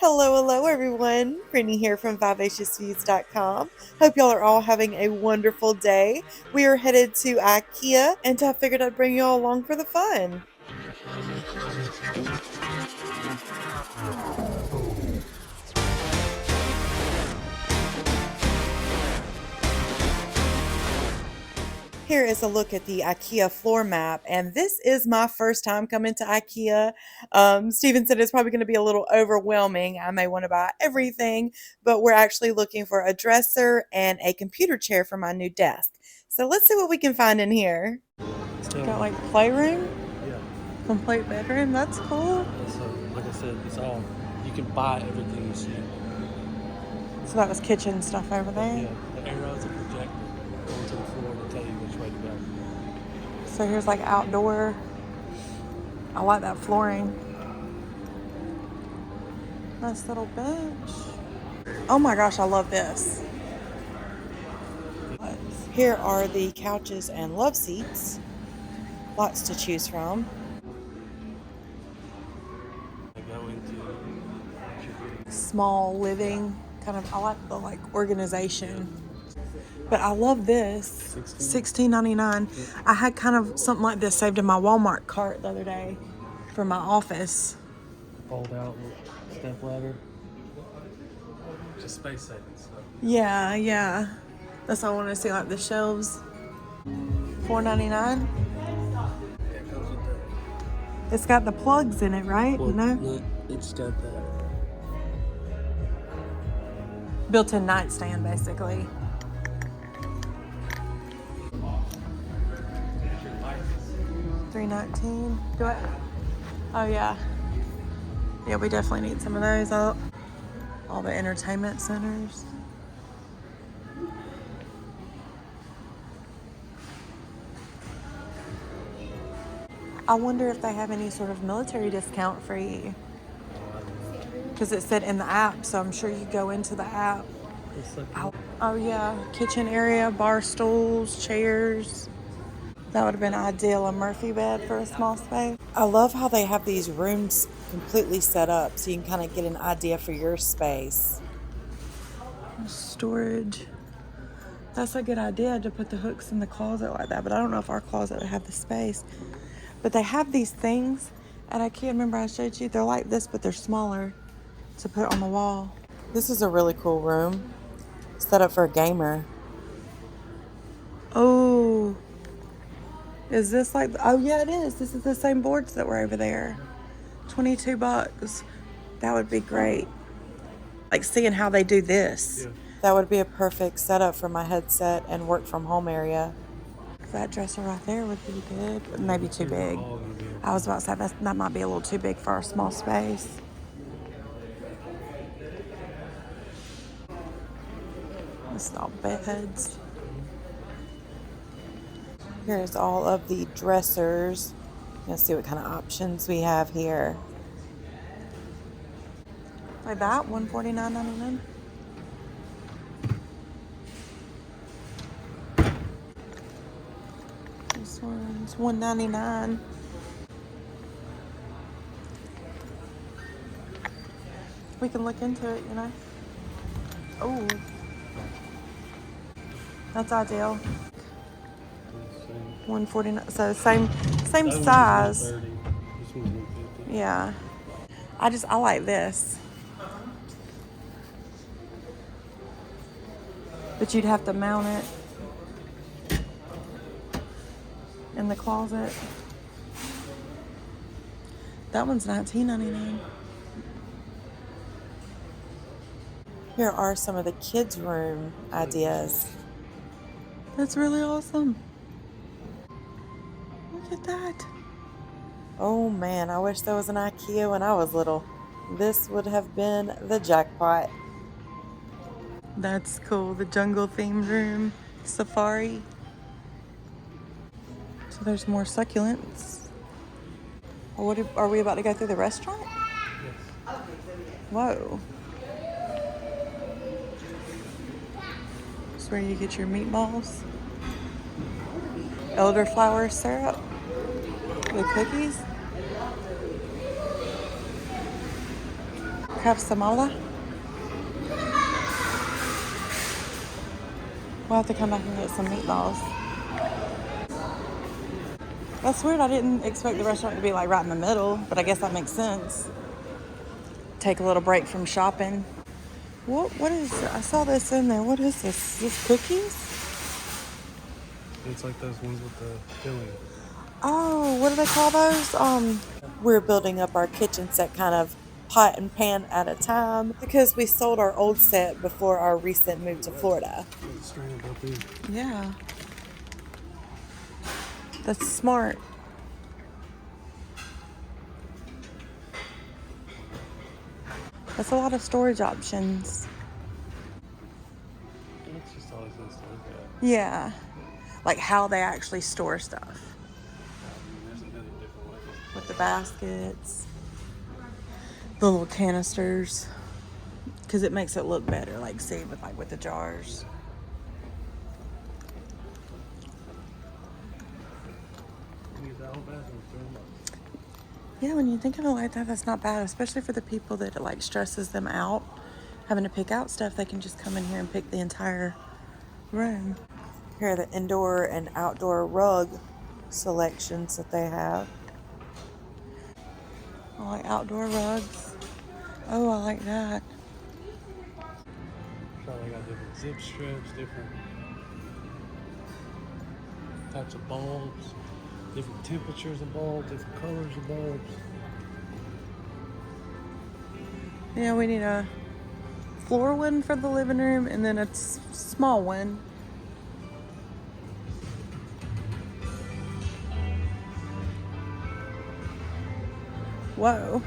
Hello everyone. Brittany here from vivacious.com. Hope y'all are all having a wonderful day. We are headed to Ikea and I figured I'd bring y'all along for the fun. Here is a look at the IKEA floor map, and this is my first time coming to IKEA. Steven said it's probably going to be a little overwhelming. I may want to buy everything, but we're actually looking for a dresser and a computer chair for my new desk. So let's see what we can find in here. Got like playroom, Yeah. complete bedroom. That's cool. So, like I said, it's all, you can buy everything you see. So that was kitchen stuff over there. Yeah, the arrows are projected onto the floor to tell you which way to go. So here's like outdoor. I like that flooring. Nice little bench. Oh my gosh, I love this. Here are the couches and love seats. Lots to choose from. I go into Small living, kind of, I like the organization. But I love this. $16.99. I had kind of something like this saved in my Walmart cart the other day for my office. fold out step ladder. Just space saving stuff. Yeah. That's what I want to see, like the shelves. $4.99. Yeah, it comes with that. It's got the plugs in it, right? Well, No? it's got that. Built-in nightstand, basically. $3.19. Do it. Oh yeah. Yeah, we definitely need some of those. All the entertainment centers. I wonder if they have any sort of military discount for you. Because it said in the app, so I'm sure you go into the app. Oh yeah, kitchen area, bar stools, chairs. That would have been ideal, a Murphy bed for a small space. I love how they have these rooms completely set up so you can kind of get an idea for your space. Storage. That's a good idea to put the hooks in the closet like that, but I don't know if our closet would have the space. But they have these things, and I can't remember I showed you. They're like this, but they're smaller to put on the wall. This is a really cool room. Set up for a gamer. Oh. Is this like, oh yeah, it is. This is the same boards that were over there. $22. That would be great. Like seeing how they do this. Yeah. That would be a perfect setup for my headset and work from home area. That dresser right there would be good. Maybe too big. I was about to say that might be a little too big for our small space. This is all beds. Here's all of the dressers. Let's see what kind of options we have here. Like that, $149.99. This one's $199. We can look into it, you know. Oh, that's ideal. $149. So same size. Yeah. I like this. But you'd have to mount it in the closet. That one's $19.99. Here are some of the kids' room ideas. That's really awesome. Look at that. Oh man, I wish there was an IKEA when I was little. This would have been the jackpot. That's cool. The jungle themed room. Safari. So there's more succulents. What are we about to go through the restaurant? Yes. Whoa. That's where you get your meatballs. Elderflower syrup. The cookies. have samola? We'll have to come back and get some meatballs. That's weird. I didn't expect the restaurant to be like right in the middle, but I guess that makes sense. Take a little break from shopping. What is, I saw this in there. What is this? Is this cookies? It's like those ones with the filling. Oh, what do they call those? We're building up our kitchen set kind of pot and pan at a time because we sold our old set before our recent move to Florida. Straight up these. Yeah. That's smart. That's a lot of storage options. It's just always nice to look at. Yeah. Like how they actually store stuff. There's a million different ways. With the baskets. The little canisters. Because it makes it look better. Like see with the jars. Use that whole bathroom for $3 bucks. Yeah, when you think of it like that, that's not bad. Especially for the people that it like stresses them out. Having to pick out stuff, they can just come in here and pick the entire room. Here are the indoor and outdoor rug selections that they have. I like outdoor rugs. Oh, I like that. So they got different zip strips, different types of bulbs, different temperatures of bulbs, different colors of bulbs. Yeah, we need a floor one for the living room and then a small one. Whoa.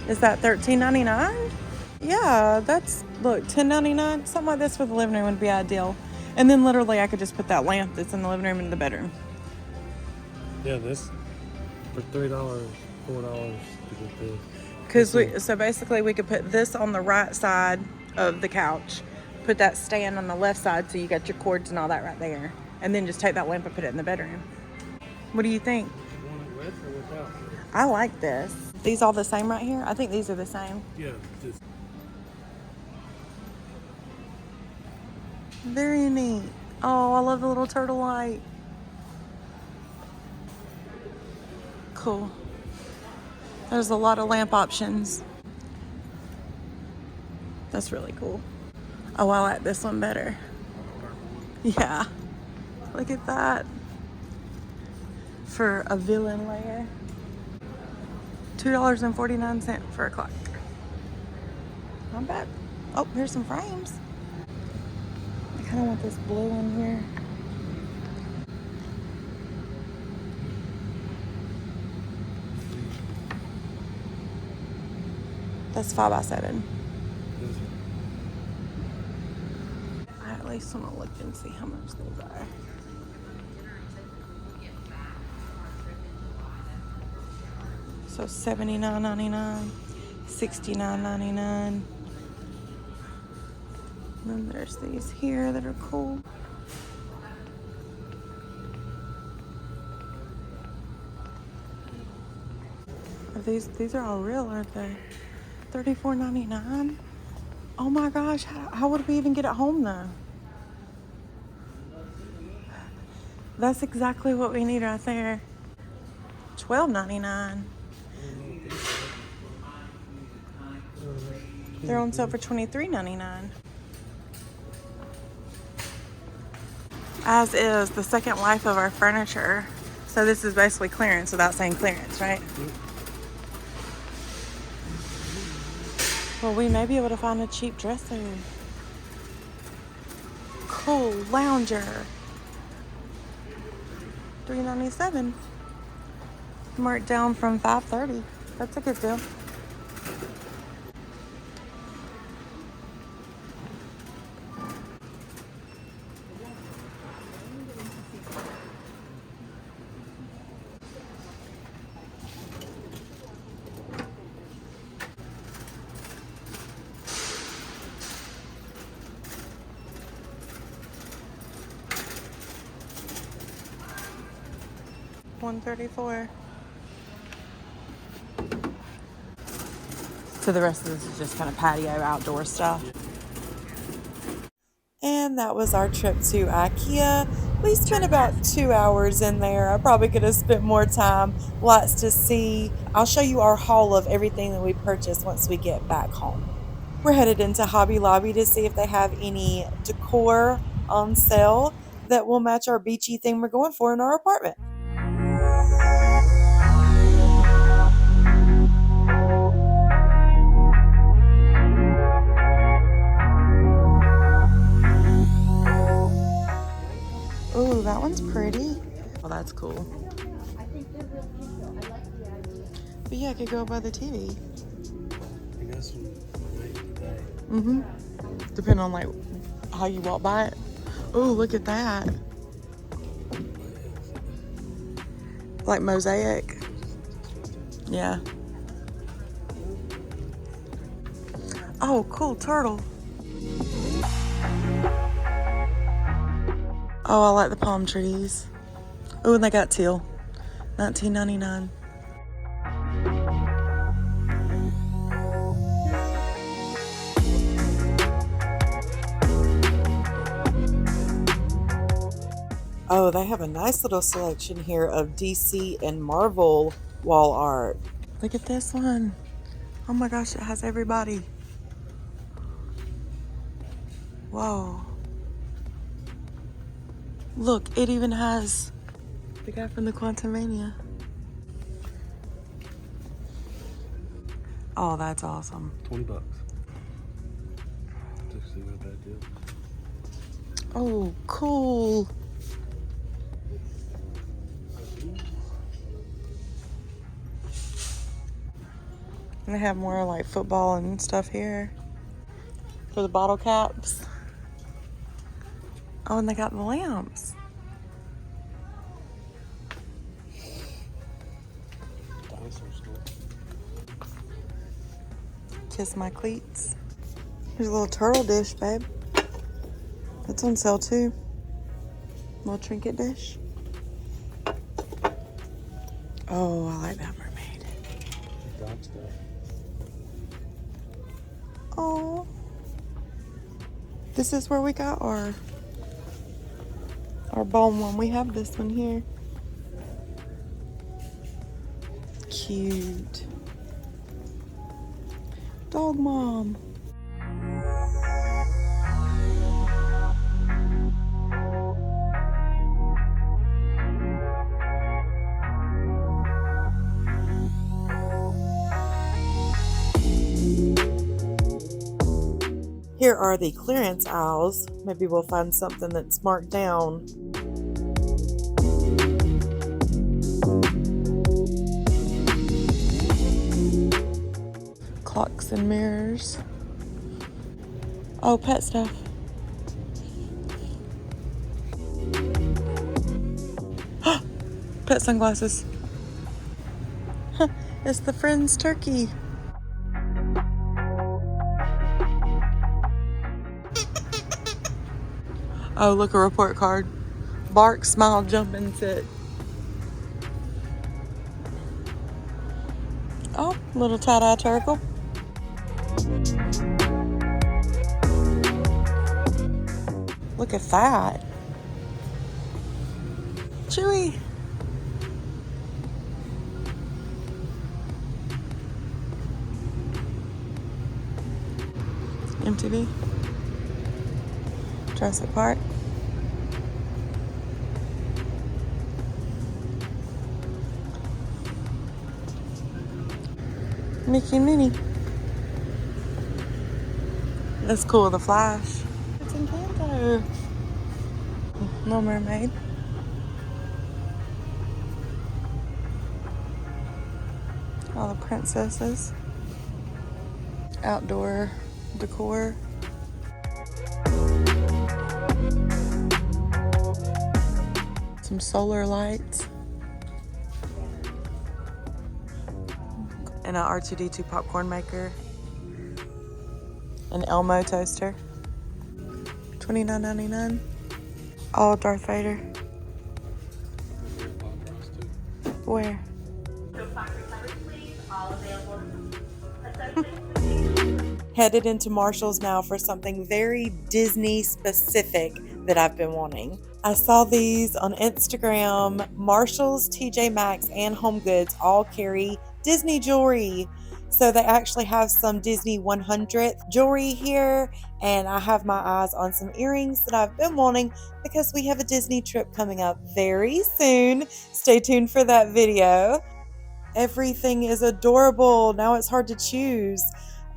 Is that $13.99? Yeah, that's, look, $10.99. Something like this for the living room would be ideal. And then literally I could just put that lamp that's in the living room into the bedroom. Yeah, this for $3, $4 to get this. Because so basically we could put this on the right side of the couch, put that stand on the left side so you got your cords and all that right there, and then just take that lamp and put it in the bedroom. What do you think? You want it with or without? I like this. These all the same right here? I think these are the same. Yeah, just Very neat. Oh, I love the little turtle light. Cool. There's a lot of lamp options. That's really cool. Oh, I like this one better. Yeah. Look at that. For a villain layer. $2.49 for a clock. Not bad. Oh, here's some frames. I kind of want this blue one here. That's 5x7. I at least want to look and see how much those are. So $79.99, $69.99. Then there's these here that are cool. These are all real, aren't they? $34.99. Oh my gosh, how would we even get it home though? That's exactly what we need right there. $12.99. They're on sale for $23.99. As is the second life of our furniture. So this is basically clearance without saying clearance, right? Well, we may be able to find a cheap dresser. Cool lounger. $3.97. Marked down from $5.30. That's a good deal. $134. So the rest of this is just kind of patio outdoor stuff. And that was our trip to Ikea. We spent about 2 hours in there. I probably could have spent more time. Lots to see. I'll show you our haul of everything that we purchased once we get back home. We're headed into Hobby Lobby to see if they have any decor on sale that will match our beachy thing we're going for in our apartment. Ooh, that one's pretty. Oh, that's cool. But yeah, I could go by the TV. I guess we made it today. Mm-hmm. Depending on like how you walk by it. Oh, look at that. Like mosaic. Yeah. Oh, cool turtle. Oh, I like the palm trees. Oh, and they got teal. $19.99. Oh, they have a nice little selection here of DC and Marvel wall art. Look at this one. Oh my gosh, it has everybody. Whoa. Look, it even has the guy from the Quantumania. Oh, that's awesome. $20. Actually not a bad deal. Oh, cool. And they have more like football and stuff here for the bottle caps. Oh, and they got the lamps. Dinosaur store. Kiss my cleats. Here's a little turtle dish, babe. That's on sale too. Little trinket dish. Oh, I like that mermaid. Dog stuff. Oh. This is where we got our bone one. We have this one here. Cute. Dog mom. Here are the clearance aisles. Maybe we'll find something that's marked down. Clocks and mirrors. Oh, pet stuff. Pet sunglasses. It's the Friends turkey. Oh, look, a report card. Bark, smile, jump, and sit. Oh, little tie-dye turtle. Look at that. Chewy. MTV. Jurassic Park. Mickey and Minnie. That's cool, the Flash. It's Encanto. Little Mermaid. All the princesses. Outdoor decor. Some solar lights. And an R2D2 popcorn maker. An Elmo toaster. $29.99. All Darth Vader. Where? Headed into Marshall's now for something very Disney specific that I've been wanting. I saw these on Instagram. Marshall's, TJ Maxx, and Home Goods all carry Disney jewelry. So they actually have some Disney 100th jewelry here, and I have my eyes on some earrings that I've been wanting because we have a Disney trip coming up very soon. Stay tuned for that video. Everything is adorable. Now it's hard to choose.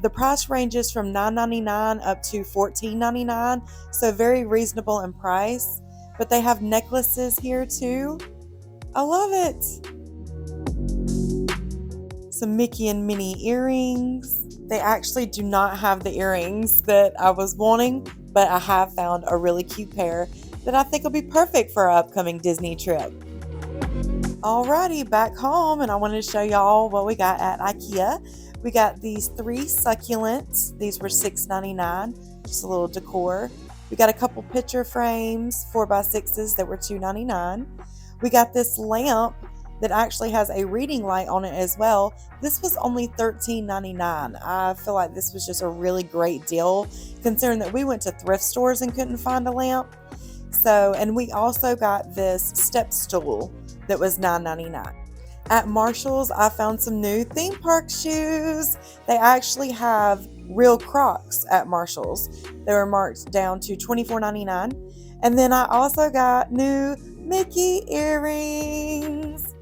The price ranges from $9.99 up to $14.99, so very reasonable in price. But they have necklaces here too. I love it. Some Mickey and Minnie earrings. They actually do not have the earrings that I was wanting, but I have found a really cute pair that I think will be perfect for our upcoming Disney trip. Alrighty, back home, and I wanted to show y'all what we got at Ikea. We got these 3 succulents. These were $6.99, just a little decor. We got a couple picture frames, 4x6s that were $2.99. We got this lamp that actually has a reading light on it as well. This was only $13.99. I feel like this was just a really great deal, considering that we went to thrift stores and couldn't find a lamp. And we also got this step stool that was $9.99. At Marshall's, I found some new theme park shoes. They actually have real Crocs at Marshall's. They were marked down to $24.99. And then I also got new Mickey earrings.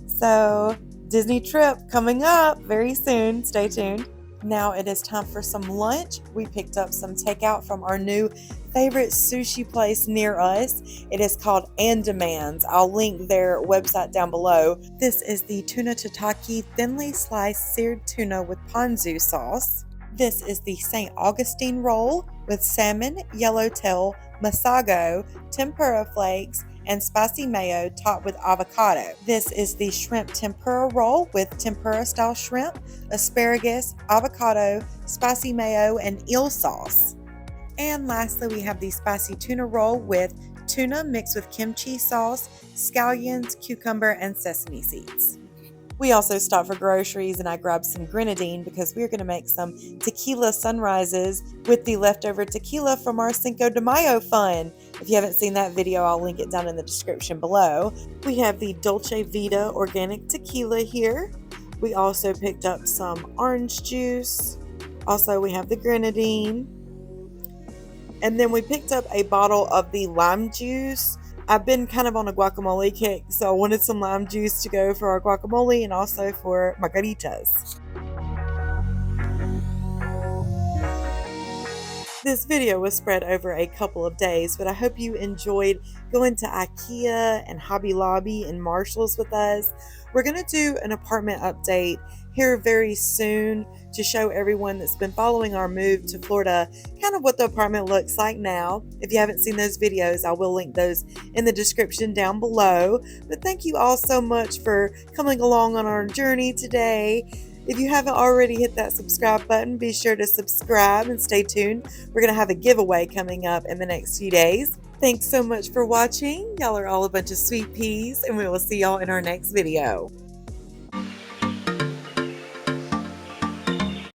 So, Disney trip coming up very soon. Stay tuned. Now it is time for some lunch. We picked up some takeout from our new favorite sushi place near us. It is called Andamans. I'll link their website down below. This is the tuna tataki thinly sliced seared tuna with ponzu sauce. This is the St. Augustine roll with salmon, yellowtail, masago, tempura flakes, and spicy mayo topped with avocado. This is the shrimp tempura roll with tempura style shrimp, asparagus, avocado, spicy mayo, and eel sauce. And lastly, we have the spicy tuna roll with tuna mixed with kimchi sauce, scallions, cucumber, and sesame seeds. We also stopped for groceries and I grabbed some grenadine because we're going to make some tequila sunrises with the leftover tequila from our Cinco de Mayo fun. If you haven't seen that video, I'll link it down in the description below. We have the Dolce Vita organic tequila here. We also picked up some orange juice. Also, we have the grenadine. And then we picked up a bottle of the lime juice. I've been kind of on a guacamole kick, so I wanted some lime juice to go for our guacamole and also for margaritas. This video was spread over a couple of days, but I hope you enjoyed going to Ikea and Hobby Lobby and Marshall's with us. We're going to do an apartment update here very soon to show everyone that's been following our move to Florida kind of what the apartment looks like now. If you haven't seen those videos, I will link those in the description down below. But thank you all so much for coming along on our journey today. If you haven't already hit that subscribe button, be sure to subscribe and stay tuned. We're going to have a giveaway coming up in the next few days. Thanks so much for watching. Y'all are all a bunch of sweet peas, and we will see y'all in our next video.